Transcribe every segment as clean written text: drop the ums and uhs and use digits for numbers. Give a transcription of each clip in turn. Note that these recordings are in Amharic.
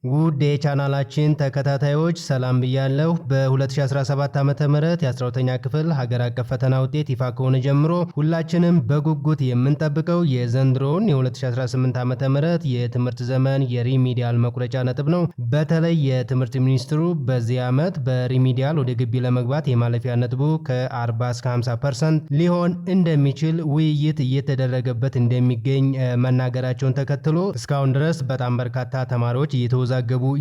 ውድ የቻናላችን ተከታታዮች ሰላም ብያለሁ። በ2017 ዓመተ ምህረት የ12ኛ ክፍል ሀገር አቀፍ ፈተና ውጤት ይፋ ከሆነ ጀምሮ ሁላችንም በጉጉት የምንጠብቀው የዘንድሮውን የ2018 ዓመተ ምህረት የትምህርት ዘመን የሪሚዲያል መቁረጫ ነጥብ ነው። በተለይ የትምህርት ሚኒስትሩ በዚህ ዓመት በሪሚዲያል ወደ ግቢ ለመግባት የማለፊያ ነጥቡ ከ40 እስከ 50% ሊሆን እንደሚችል ውይይት እየተደረገበት እንደሚገኝ መናገራቸውን ተከትሎ እስካሁን ድረስ በጣም በርካታ ተማሪዎች እየተወዛገቡ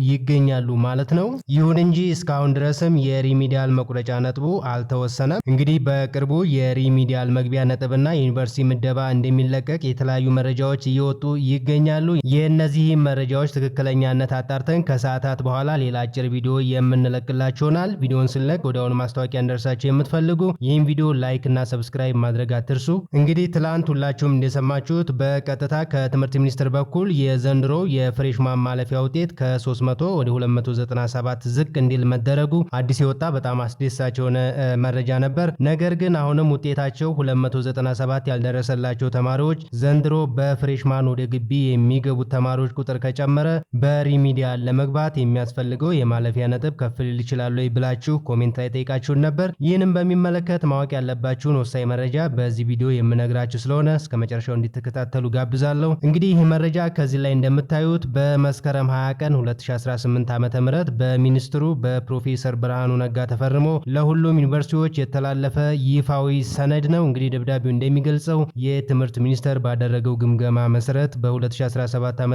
ይገኛሉ ማለት ነው። ይሁን እንጂ እስካሁን ድረስም የሪሚዲያል መቁረጫ ነጥቡ አልተወሰነም። እንግዲህ በቅርቡ የሪሚዲያል መግቢያ ነጥብና የዩኒቨርሲቲ ምደባ እንደሚለቀቅ የተለያዩ መረጃዎች እየወጡ ይገኛሉ። የእነዚህ መረጃዎች ትክክለኛነት አጣርተን ከሰዓታት በኋላ ሌላ አጭር ቪዲዮ የምንለቅላችሁናል። ቪዲዮውን ስንለቅ ወዲያውኑ ማስታወቂያ እንደርሳችሁ የምትፈልጉ ይህን ቪዲዮ ላይክ እና ሰብስክራይብ ማድረግ አትርሱ። እንግዲህ ትላንት ሁላችሁም እንደሰማችሁት በቀጥታ ከትምህርት ሚኒስቴር በኩል የዘንድሮ የፍሬሽማን ማለፊያ ውጤት ከ300 ወደ 297 ዝቅ እንዲል መደረጉ አዲስ የወጣ በጣም አስደሳች የሆነ መረጃ ነበር። ነገር ግን አሁንም ውጤታቸው 297 ያልደረሰላቸው ተማሪዎች ዘንድሮ በፍሬሽማን ወደ ግቢ የሚገቡት ተማሪዎች ቁጥር ከጨመረ በሪሚዲያል ለመግባት የሚያስፈልገው የማለፊያ ነጥብ ከፍ ሊል ይችላል ወይ ብላችሁ ኮሜንት ላይ ጠይቃችሁን ነበር። ይህንም በሚመለከት ማወቅ ያለባችሁን ወሳኝ መረጃ በዚህ ቪዲዮ የምነግራችሁ ስለሆነ እስከ መጨረሻው እንድትከታተሉ ጋብዛለሁ። እንግዲህ ይህ መረጃ ከዚህ ላይ እንደምታዩት በመስከረም 20 ቀን 2018 ዓ.ም በሚኒስትሩ በፕሮፌሰር ብርሃኑ ነጋ ተፈርሞ ለሁሉም ዩኒቨርሲቲዎች የተላለፈ ይፋዊ ሰነድ ነው። እንግዲህ ደብዳቤው እንደሚገልጸው የትምህርት ሚኒስቴር ባደረገው ግምገማ መሰረት በ2017 ዓ.ም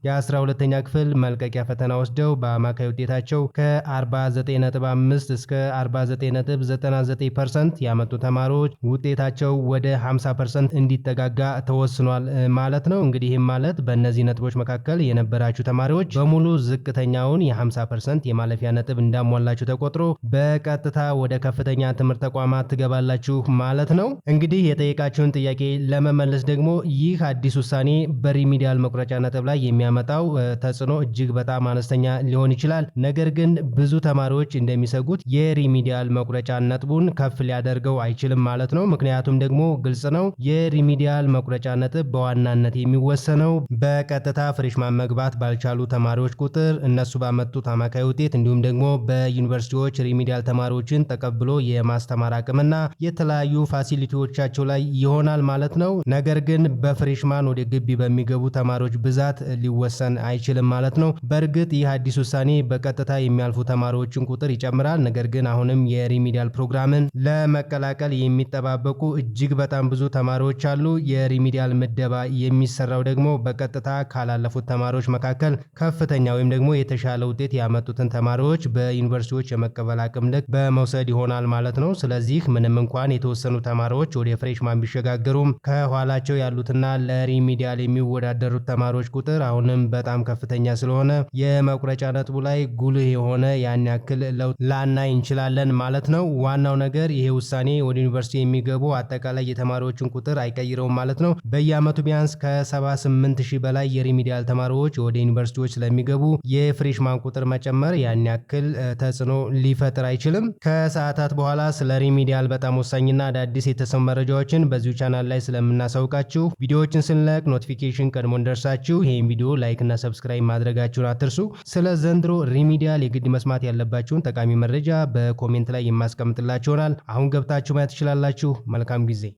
የ12ኛ ክፍል መልቀቂያ ፈተና ወስደው በአማካይ ውጤታቸው ከ49.5 እስከ 49.99% ያመጡ ተማሪዎች ውጤታቸው ወደ 50% እንዲጠጋጋ ተወስኗል ማለት ነው። እንግዲህ ይህም ማለት በእነዚህ ነጥቦች መካከል የነበራችሁ ተማሪዎች በሙሉ ዝቅተኛውን የ50% የማለፊያ ነጥብ እንዳሟላችሁ ተቆጥሮ በቀጥታ ወደ ከፍተኛ ትምህርት ተቋማት ትገባላችሁ ማለት ነው። እንግዲህ የጠየቃችሁን ጥያቄ ለመመለስ ደግሞ ይህ አዲስ ውሳኔ በሪሚዲያል መቁረጫ ነጥብ ላይ የሚያመጣው ተጽዕኖ እጅግ በጣም አነስተኛ ሊሆን ይችላል። ነገር ግን ብዙ ተማሪዎች እንደሚሰጉት የሪሚዲያል መቁረጫ ነጥቡን ከፍ ሊያደርገው አይችልም ማለት ነው። ምክንያቱም ደግሞ ግልጽ ነው። የሪሚዲያል መቁረጫ ነጥብ በዋናነት የሚወሰነው በቀጥታ ፍሬሽማን መግባት ባልቻሉ ተማሪዎች ቁጥር፣ እነሱ ባመጡት አማካይ ውጤት እንዲሁም ደግሞ በዩኒቨርሲቲዎች ሪሚዲያል ተማሪዎችን ተቀብሎ የማስተማር አቅምና የተለያዩ ፋሲሊቲዎቻቸው ላይ ይሆናል ማለት ነው። ነገር ግን በፍሬሽማን ወደ ግቢ በሚገቡ ተማሪዎች ብዛት ሊወሰን አይችልም ማለት ነው። በእርግጥ ይህ አዲስ ውሳኔ በቀጥታ የሚያልፉ ተማሪዎችን ቁጥር ይጨምራል። ነገር ግን አሁንም የሪሚዲያል ፕሮግራምን ለመቀላቀል የሚጠባበቁ እጅግ በጣም ብዙ ተማሪዎች አሉ። የሪሚዲያል ምደባ የሚሰራው ደግሞ በቀጥታ ካላለፉት ተማሪዎች መካከል ከፍተኛ ወይም ደግሞ የተሻለ ውጤት ያመጡትን ተማሪዎች በዩኒቨርሲቲዎች የመቀበል አቅም ልክ በመውሰድ ይሆናል ማለት ነው። ስለዚህ ምንም እንኳን የተወሰኑ ተማሪዎች ወደ ፍሬሽማን ቢሸጋገሩም ከኋላቸው ያሉትና ለሪሚዲያል የሚወዳደሩት ተማሪዎች ቁጥር አሁንም በጣም ከፍተኛ ስለሆነ የመቁረጫ ነጥቡ ላይ ጉልህ የሆነ ያን ያክል ለውጥ ላናይ እንችላለን ማለት ነው። ዋናው ነገር ይሄ ውሳኔ ወደ ዩኒቨርሲቲ የሚገቡ አጠቃላይ የተማሪዎችን ቁጥር አይቀይረውም ማለት ነው። በየዓመቱ ቢያንስ ከ78000 በላይ የሪሚዲያል ተማሪዎች ወደ ዩኒቨርሲቲዎች ስለሚገቡ የፍሬሽማን ቁጥር መጨመር ያን ያክል ተጽዕኖ ሊፈጥር አይችልም። ከሰዓታት በኋላ ስለ ሪሚዲያል በጣም ወሳኝና አዳዲስ የተሰሙ መረጃዎችን በዚሁ ቻናል ላይ ስለምናሳውቃችሁ ቪዲዮዎችን ስንለቅ ኖቲፊኬሽን ቀድሞ እንደርሳችሁ ይህን ቪዲዮ ላይክ እና ሰብስክራይብ ማድረጋችሁን አትርሱ። ስለ ዘንድሮ ሪሚዲያል የግድ መስማት ያለባችሁን ጠቃሚ መረጃ በኮሜንት ላይ የማስቀምጥላችሁ ይሆናል። አሁን ገብታችሁ ማየት ትችላላችሁ። መልካም ጊዜ